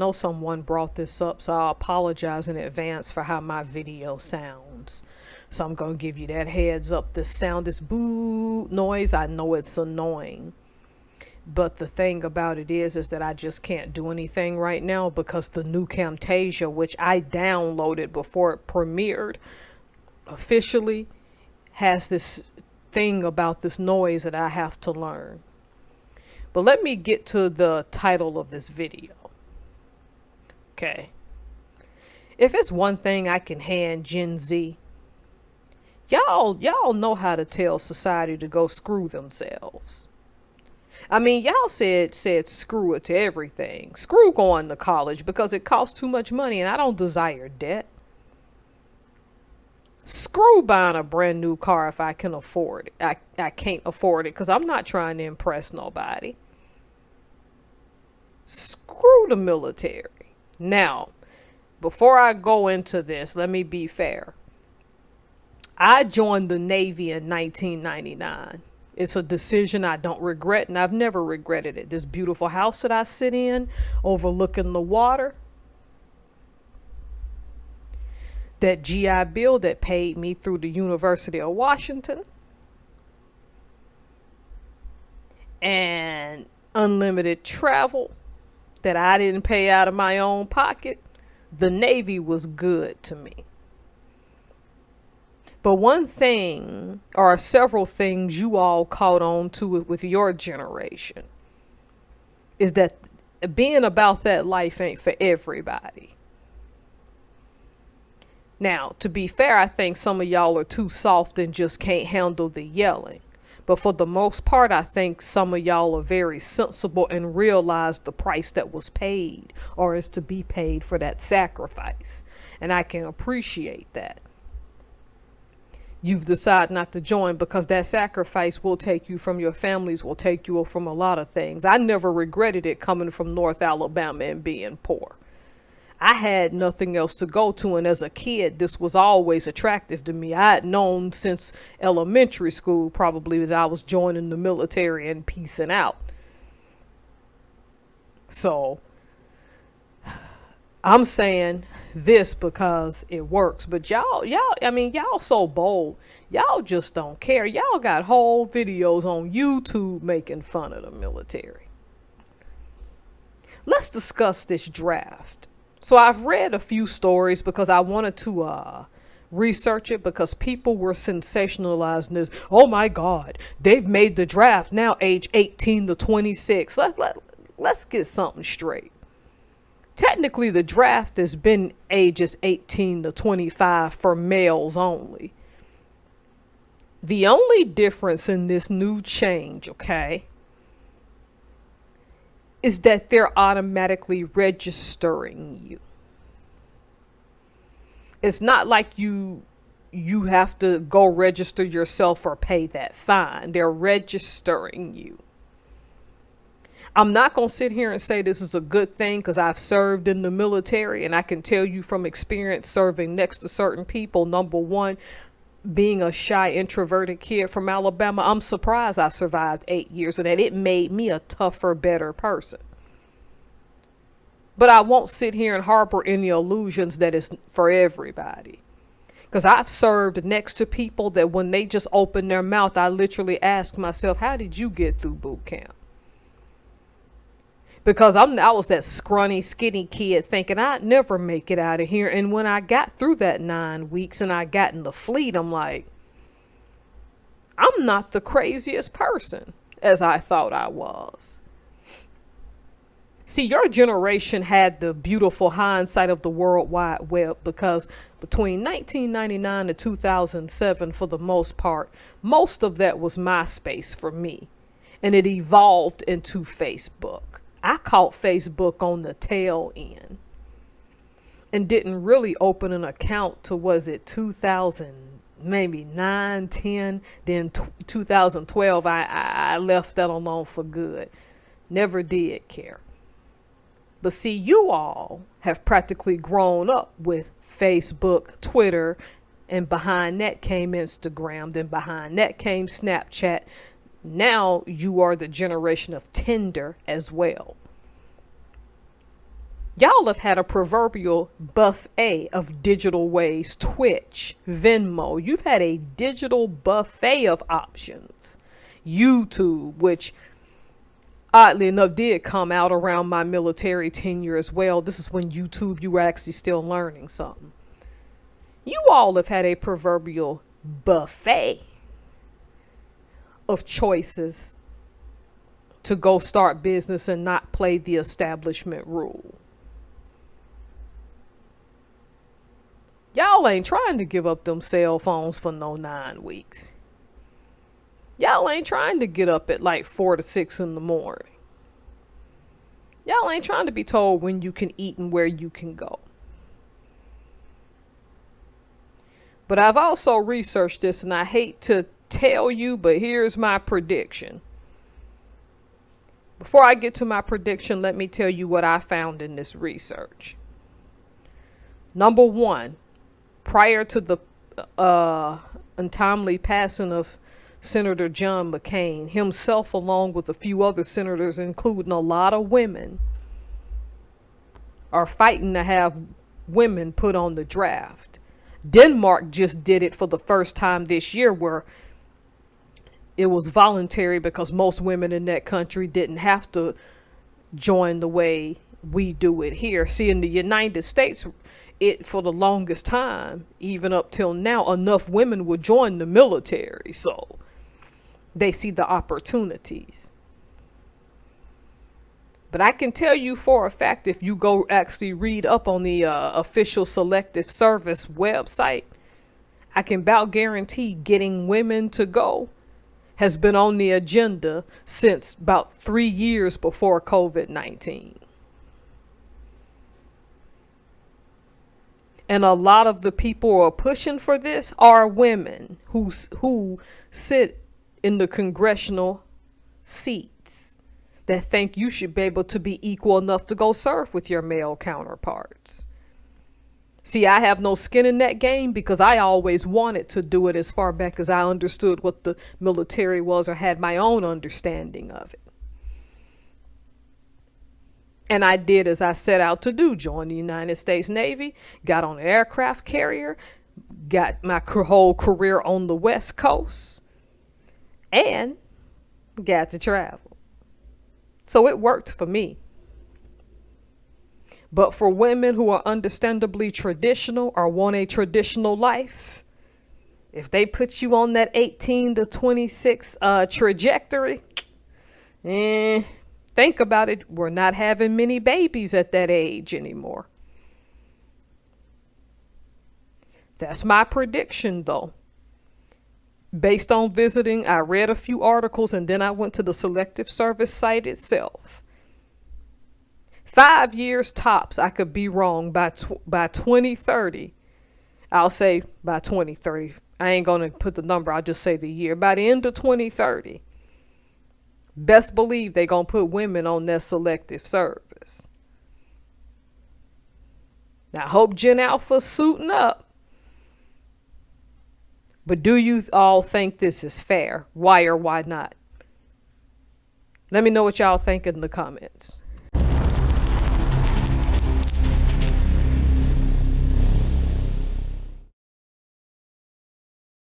know someone brought this up, so I apologize in advance for how my video sounds. So I'm going to give you that heads up. The sound is boo noise. I know it's annoying. But the thing about it is that I just can't do anything right now because the new Camtasia, which I downloaded before it premiered officially, has this thing about this noise that I have to learn. But let me get to the title of this video. Okay. If it's one thing I can hand Gen Z, y'all know how to tell society to go screw themselves. I mean, y'all said screw it to everything. Screw going to college because it costs too much money and I don't desire debt. Screw buying a brand new car if I can afford it. I can't afford it because I'm not trying to impress nobody. Screw the military. Now, before I go into this, let me be fair. I joined the Navy in 1999. It's a decision I don't regret, and I've never regretted it. This beautiful house that I sit in, overlooking the water. That GI Bill that paid me through the University of Washington. And unlimited travel that I didn't pay out of my own pocket. The Navy was good to me. But one thing, or several things you all caught on to it with your generation, is that being about that life ain't for everybody. Now, to be fair, I think some of y'all are too soft and just can't handle the yelling. But for the most part, I think some of y'all are very sensible and realize the price that was paid or is to be paid for that sacrifice. And I can appreciate that. You've decided not to join because that sacrifice will take you from your families, will take you from a lot of things. I never regretted it coming from North Alabama and being poor. I had nothing else to go to, and as a kid, this was always attractive to me. I had known since elementary school probably that I was joining the military and peacing out. So I'm saying this because it works, but y'all so bold. Y'all just don't care. Y'all got whole videos on YouTube making fun of the military. Let's discuss this draft. So I've read a few stories because I wanted to research it because people were sensationalizing this. Oh my God, they've made the draft now age 18 to 26. Let's get something straight. Technically, the draft has been ages 18 to 25 for males only. The only difference in this new change, okay, is that they're automatically registering you. It's not like you have to go register yourself or pay that fine. They're registering you. I'm not going to sit here and say this is a good thing because I've served in the military and I can tell you from experience serving next to certain people, number one, being a shy, introverted kid from Alabama, I'm surprised I survived 8 years of that. It made me a tougher, better person. But I won't sit here and harbor any illusions that it's for everybody. Because I've served next to people that when they just open their mouth, I literally ask myself, how did you get through boot camp? Because I was that scrawny, skinny kid thinking I'd never make it out of here. And when I got through that 9 weeks and I got in the fleet, I'm like, I'm not the craziest person as I thought I was. See, your generation had the beautiful hindsight of the World Wide Web because between 1999 and 2007, for the most part, most of that was MySpace for me. And it evolved into Facebook. I caught Facebook on the tail end and didn't really open an account till, was it 2000, maybe 9, 10, then 2012, I left that alone for good. Never did care. But see, you all have practically grown up with Facebook, Twitter, and behind that came Instagram, then behind that came Snapchat. Now you are the generation of Tinder as well. Y'all have had a proverbial buffet of digital ways. Twitch, Venmo. You've had a digital buffet of options. YouTube, which oddly enough did come out around my military tenure as well. This is when YouTube, you were actually still learning something. You all have had a proverbial buffet of choices to go start business and not play the establishment rule. Y'all ain't trying to give up them cell phones for no 9 weeks. Y'all ain't trying to get up at like 4 to 6 in the morning. Y'all ain't trying to be told when you can eat and where you can go. But I've also researched this, and I hate to tell you, but here's my prediction. Before I get to my prediction, let me tell you what I found in this research. Number one, prior to the untimely passing of Senator John McCain, himself along with a few other senators, including a lot of women, are fighting to have women put on the draft. Denmark just did it for the first time this year, where it was voluntary because most women in that country didn't have to join the way we do it here. See, in the United States, it for the longest time, even up till now, enough women would join the military, so they see the opportunities. But I can tell you for a fact, if you go actually read up on the official Selective Service website, I can about guarantee getting women to go has been on the agenda since about 3 years before COVID-19. And a lot of the people who are pushing for this are women who sit in the congressional seats that think you should be able to be equal enough to go serve with your male counterparts. See, I have no skin in that game because I always wanted to do it as far back as I understood what the military was or had my own understanding of it. And I did as I set out to do, join the United States Navy, got on an aircraft carrier, got my whole career on the West Coast, and got to travel. So it worked for me. But for women who are understandably traditional or want a traditional life, if they put you on that 18 to 26 trajectory, think about it. We're not having many babies at that age anymore. That's my prediction, though. Based on visiting, I read a few articles and then I went to the Selective Service site itself. 5 years tops, I could be wrong, by 2030. I'll say by 2030. I ain't going to put the number, I'll just say the year. By the end of 2030, best believe they're going to put women on their Selective Service. Now, I hope Gen Alpha's suiting up. But do you all think this is fair? Why or why not? Let me know what y'all think in the comments.